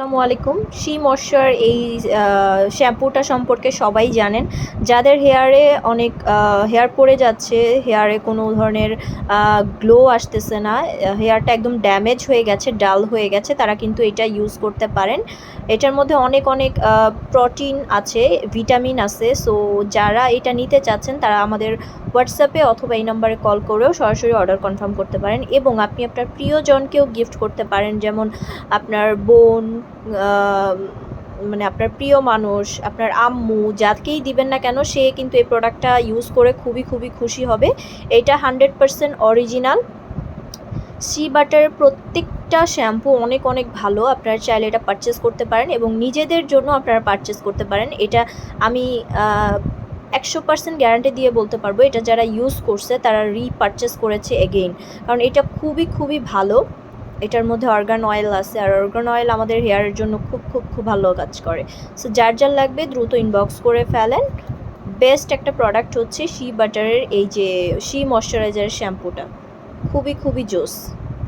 আসসালামু আলাইকুম। She moisture এই শ্যাম্পুটা সম্পর্কে সবাই জানেন। যাদের হেয়ারে অনেক হেয়ার পড়ে যাচ্ছে, হেয়ারে কোনো ধরনের গ্লো আসতেছে না, হেয়ারটা একদম ড্যামেজ হয়ে গেছে, ডাল হয়ে গেছে, তারা কিন্তু এটা ইউজ করতে পারেন। এটার মধ্যে অনেক অনেক প্রোটিন আছে, ভিটামিন আছে। সো যারা এটা নিতে চাচ্ছেন তারা আমাদের হোয়াটসঅ্যাপে অথবা এই নাম্বারে কল করেও সরাসরি অর্ডার কনফার্ম করতে পারেন এবং আপনি আপনার প্রিয়জনকেও গিফট করতে পারেন। যেমন আপনার বোন, মানে আপনার প্রিয় মানুষ, আপনার আম্মু, যাকেই দিবেন না কেন সে কিন্তু এই প্রোডাক্টটা ইউজ করে খুবই খুবই খুশি হবে। এটা 100% অরিজিনাল। সি বাটারের প্রত্যেকটা শ্যাম্পু অনেক অনেক ভালো। আপনারা চাইলে এটা পারচেস করতে পারেন এবং নিজেদের জন্য আপনারা পারচেস করতে পারেন। এটা আমি 100% গ্যারান্টি দিয়ে বলতে পারবো, এটা যারা ইউজ করছে তারা রিপারচেস করেছে এগেইন, কারণ এটা খুবই খুবই ভালো। এটার মধ্যে অর্গান অয়েল আছে, আর অর্গান অয়েল আমাদের হেয়ারের জন্য খুব খুব খুব ভালো কাজ করে। সো যার যার লাগবে দ্রুত ইনবক্স করে ফেলেন। বেস্ট একটা প্রোডাক্ট হচ্ছে শি বাটারের এই যে শি ময়শ্চারাইজার শ্যাম্পুটা, খুবই খুবই জোস।